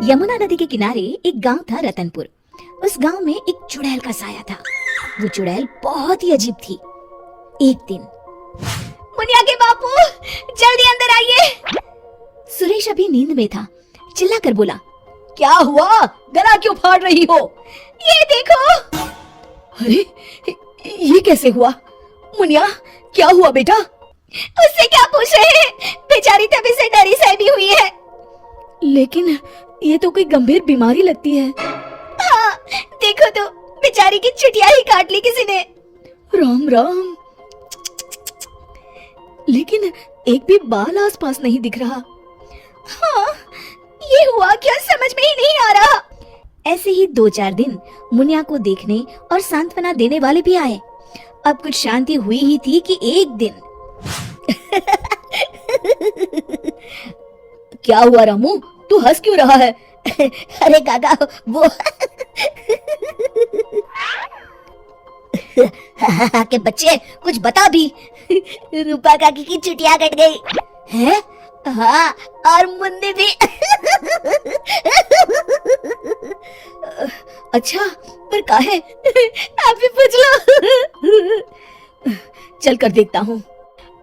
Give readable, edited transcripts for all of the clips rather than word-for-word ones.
यमुना नदी के किनारे एक गांव था रतनपुर। उस गांव में एक चुड़ैल का साया था। वो चुड़ैल बहुत ही अजीब थी। एक दिन, मुनिया के बापू, जल्दी अंदर आइए। सुरेश अभी नींद में था, चिल्लाकर बोला, क्या हुआ? गला क्यों फाड़ रही हो? ये देखो। अरे, ये कैसे हुआ? मुनिया, क्या हुआ बेटा? उससे क्या पूछ रहे हैं? बेचारी तभी से डरी सहमी हुई है। लेकिन ये तो कोई गंभीर बीमारी लगती है। हाँ, देखो तो, बेचारी की चुटिया ही काट ली किसी ने। राम राम। लेकिन एक भी बाल आसपास नहीं दिख रहा। हाँ, ये हुआ क्या समझ में ही नहीं आ रहा। ऐसे ही 2-4 दिन मुनिया को देखने और सांत्वना देने वाले भी आए। अब कुछ शांति हुई ही थी कि एक दिन क्या हुआ रामू, तू हंस क्यों रहा है? अरे काका, वो के बच्चे, कुछ बता भी। रूपा काकी की चुटिया कट गई है। हाँ, और मुन्नी भी। अच्छा, पर काहे? आप भी पूछ लो। चल कर देखता हूँ।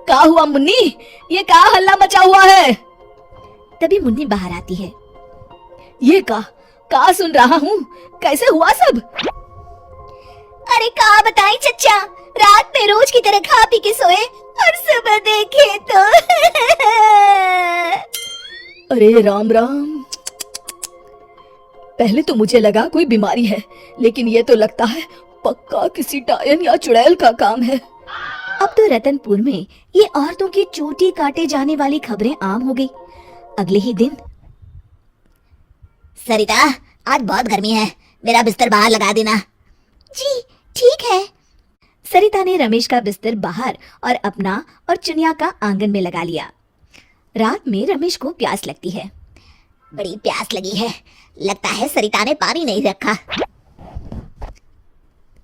क्या हुआ मुन्नी? ये क्या हल्ला मचा हुआ है? तभी मुन्नी बाहर आती है। ये का सुन रहा हूँ? कैसे हुआ सब? अरे का बताएं चच्चा, रात में रोज की तरह खा पी के सोए और सुबह देखे तो अरे राम राम। पहले तो मुझे लगा कोई बीमारी है, लेकिन ये तो लगता है पक्का किसी डायन या चुड़ैल का काम है। अब तो रतनपुर में ये औरतों की चोटी काटे जाने वाली खबरें आम हो गई। अगले ही दिन, सरिता, आज बहुत गर्मी है, मेरा बिस्तर बाहर लगा देना। जी ठीक है। सरिता ने रमेश का बिस्तर बाहर और अपना और चुनिया का आंगन में लगा लिया। रात में रमेश को प्यास लगती है। बड़ी प्यास लगी है, लगता है सरिता ने पानी नहीं रखा।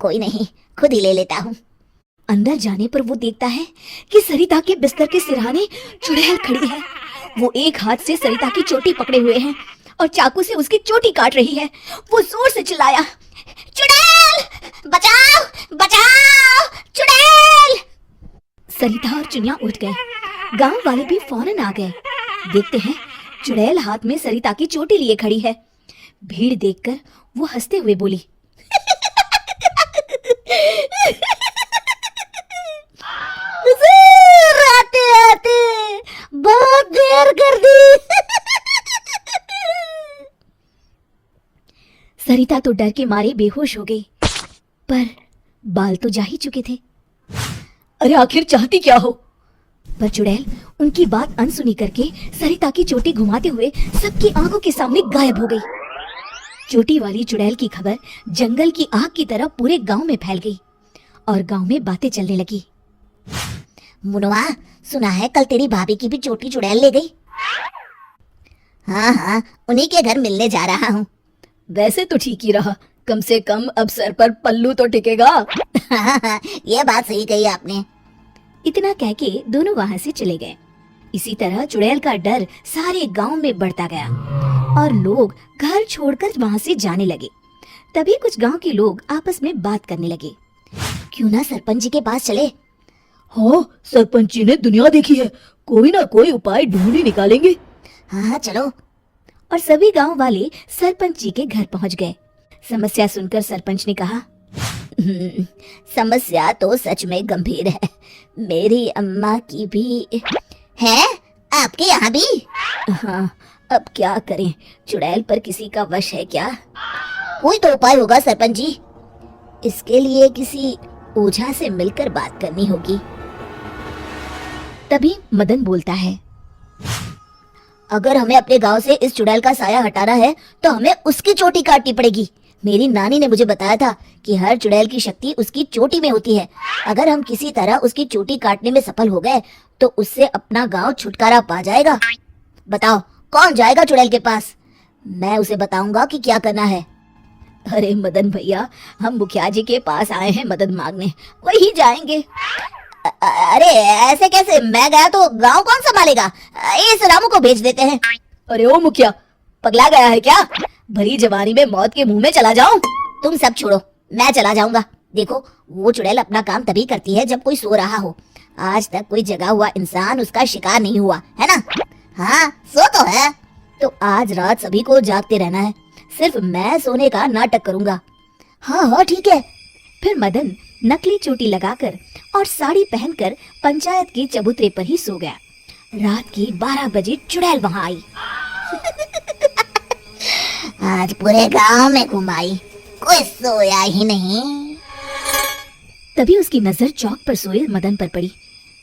कोई नहीं, खुद ही ले लेता हूँ। अंदर जाने पर वो देखता है कि सरिता के बिस्तर के सिरहाने चुड़ैल खड़ी है। वो एक हाथ से सरिता की चोटी पकड़े हुए हैं और चाकू से उसकी चोटी काट रही है। वो जोर से चिल्लाया, चुड़ैल, बचाओ, बचाओ, चुड़ैल। सरिता और चुनिया उठ गए। गांव वाले भी फौरन आ गए। देखते हैं चुड़ैल हाथ में सरिता की चोटी लिए खड़ी है। भीड़ देखकर वो हंसते हुए बोली, आते आते बहुत देर कर दी। सरिता तो डर के मारे बेहोश हो गई, पर बाल तो जा ही चुके थे। अरे आखिर चाहती क्या हो? पर चुड़ैल उनकी बात अनसुनी करके सरिता की चोटी घुमाते हुए सबकी आंखों के सामने गायब हो गई। चोटी वाली चुड़ैल की खबर जंगल की आग की तरह पूरे गांव में फैल गई और गांव में बातें चलने लगी। मुनवा, सुना है कल तेरी भाभी की भी चोटी चुड़ैल ले गई। हाँ, उन्हीं के घर मिलने जा रहा हूँ। वैसे तो ठीक ही रहा, कम से कम अब सर पर पल्लू तो टिकेगा। ये बात सही कही आपने। इतना कह के दोनों वहां से चले गए। इसी तरह चुड़ैल का डर सारे गांव में बढ़ता गया और लोग घर छोड़कर वहां से जाने लगे। तभी कुछ गांव के लोग आपस में बात करने लगे, क्यों ना सरपंच जी के पास चले। हाँ, सरपंच जी ने दुनिया देखी है, कोई ना कोई उपाय ढूंढ ही निकालेंगे। हाँ, चलो। और सभी गांव वाले सरपंच जी के घर पहुंच गए। समस्या सुनकर सरपंच ने कहा, समस्या तो सच में गंभीर है। मेरी अम्मा की भी है, आपके यहाँ भी? हाँ, अब क्या करें, चुड़ैल पर किसी का वश है क्या? कोई तो उपाय होगा सरपंच जी। इसके लिए किसी ओझा से मिलकर बात करनी होगी। तभी मदन बोलता है, अगर हमें अपने गांव से इस चुड़ैल का साया हटाना है तो हमें उसकी चोटी काटनी पड़ेगी। मेरी नानी ने मुझे बताया था कि हर चुड़ैल की शक्ति उसकी चोटी में होती है। अगर हम किसी तरह उसकी चोटी काटने में सफल हो गए तो उससे अपना गांव छुटकारा पा जाएगा। बताओ, कौन जाएगा चुड़ैल के पास? मैं उसे बताऊंगा कि क्या करना है। अरे मदन भैया, हम मुखिया जी के पास आए हैं मदद मांगने, वही जाएंगे। अरे ऐसे कैसे? मैं गया तो गांव कौन संभालेगा? इस रामू को भेज देते हैं। अरे ओ मुखिया, पगला गया है क्या? भरी जवानी में मौत के मुंह में चला जाऊं? तुम सब छोड़ो, मैं चला जाऊंगा। देखो, वो चुड़ैल अपना काम तभी करती है जब कोई सो रहा हो। आज तक कोई जगा हुआ इंसान उसका शिकार नहीं हुआ है ना? हाँ, सो तो है। तो आज रात सभी को जागते रहना है, सिर्फ मैं सोने का नाटक करूंगा। हाँ हाँ ठीक है। फिर मदन नकली चोटी लगाकर और साड़ी पहनकर पंचायत के चबूतरे पर ही सो गया। रात के 12 बजे चुड़ैल वहां आई। आज पूरे गांव में घुमाई, कोई सोया ही नहीं। तभी उसकी नजर चौक पर सोए मदन पर पड़ी।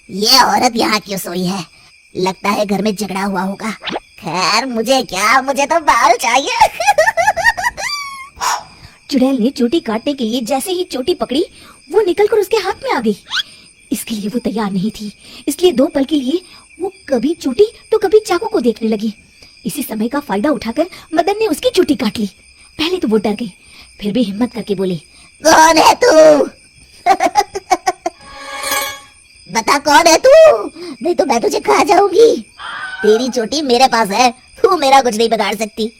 ये औरत यहाँ क्यों सोई है? लगता है घर में झगड़ा हुआ होगा। खैर मुझे क्या, मुझे तो बाल चाहिए। चुड़ैल ने चोटी काटने के लिए जैसे ही चोटी पकड़ी, वो निकलकर उसके हाथ में आ गई। इसके लिए वो तैयार नहीं थी, इसलिए 2 पल के लिए वो कभी चोटी तो कभी चाकू को देखने लगी। इसी समय का फायदा उठाकर मदन ने उसकी चोटी काट ली। पहले तो वो डर गई, फिर भी हिम्मत करके बोली, कौन है तू? बता कौन है तू, नहीं तो मैं तुझे खा जाऊंगी। तेरी चोटी मेरे पास है, तू मेरा कुछ नहीं बिगाड़ सकती।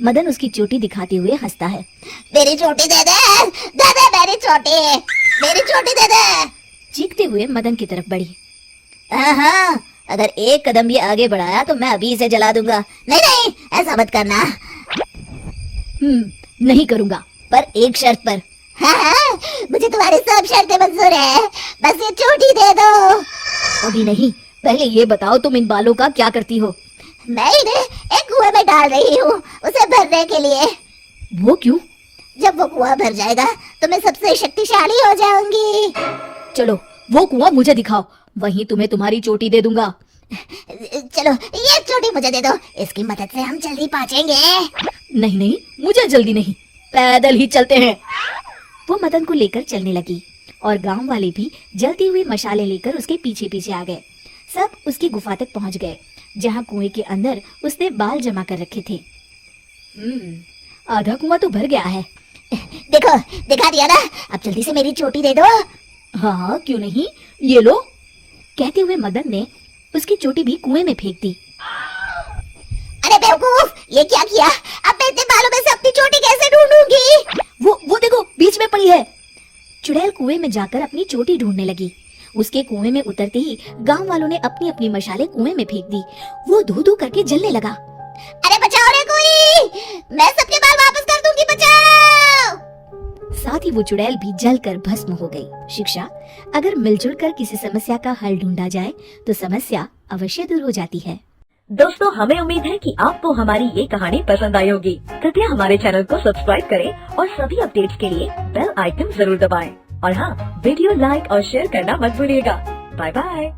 मदन उसकी चोटी दिखाते हुए हंसता है। मेरी चोटी दे दे, दे दे मेरी चोटी, मेरी चोटी दे दे। चीखते हुए मदन की तरफ बढ़ी। हाँ, अगर एक कदम भी आगे बढ़ाया तो मैं अभी इसे जला दूंगा। नहीं नहीं, ऐसा मत करना। नहीं करूंगा, पर एक शर्त पर। हाँ, मुझे तुम्हारी सब शर्तें मंजूर है, बस ये चोटी दे दो। अभी नहीं, पहले ये बताओ तुम इन बालों का क्या करती हो? मैं इन्हें एक कुएं में डाल रही हूँ, उसे भरने के लिए। वो क्यों? जब वो कुआं भर जाएगा तो मैं सबसे शक्तिशाली हो जाऊंगी। चलो वो कुआं मुझे दिखाओ, वहीं तुम्हें तुम्हारी चोटी दे दूंगा। चलो ये चोटी मुझे दे दो, इसकी मदद से हम जल्दी पहुंचेंगे। नहीं नहीं, मुझे जल्दी नहीं, पैदल ही चलते हैं। वो मदन को लेकर चलने लगी और गांव वाले भी जलती हुई मशाले लेकर उसके पीछे पीछे आ गए। सब उसकी गुफा तक पहुंच गए, जहां कुएं के अंदर उसने बाल जमा कर रखे थे। आधा कुआं तो भर गया है। देखो, दिखा दिया ना, अब जल्दी से मेरी चोटी दे दो। हाँ क्यों नहीं, ये लो। कहते हुए मदन ने उसकी चोटी भी कुएं में फेंक दी। अरे बेवकूफ, ये क्या किया? अब मैं इतने बालों में से अपनी चोटी कैसे ढूंढूंगी? वो देखो, बीच में पड़ी है। चुड़ैल कुएं में जाकर अपनी चोटी ढूंढने लगी। उसके कुएं में उतरते ही गांव वालों ने अपनी अपनी मशाले कुएं में फेंक दी। वो धू धू करके जलने लगा। अरे बचाओ रे कोई, मैं सबके बाल वापस कर दूंगी, बचाओ। साथ ही वो चुड़ैल भी जलकर भस्म हो गई। शिक्षा, अगर मिलजुल कर किसी समस्या का हल ढूंढा जाए तो समस्या अवश्य दूर हो जाती है। दोस्तों, हमें उम्मीद है कि आपको हमारी ये कहानी पसंद आई होगी। कृपया हमारे चैनल को सब्सक्राइब करें और सभी अपडेट्स के लिए बेल आइकन जरूर दबाएं। और हाँ, वीडियो लाइक और शेयर करना मत भूलिएगा। Bye bye.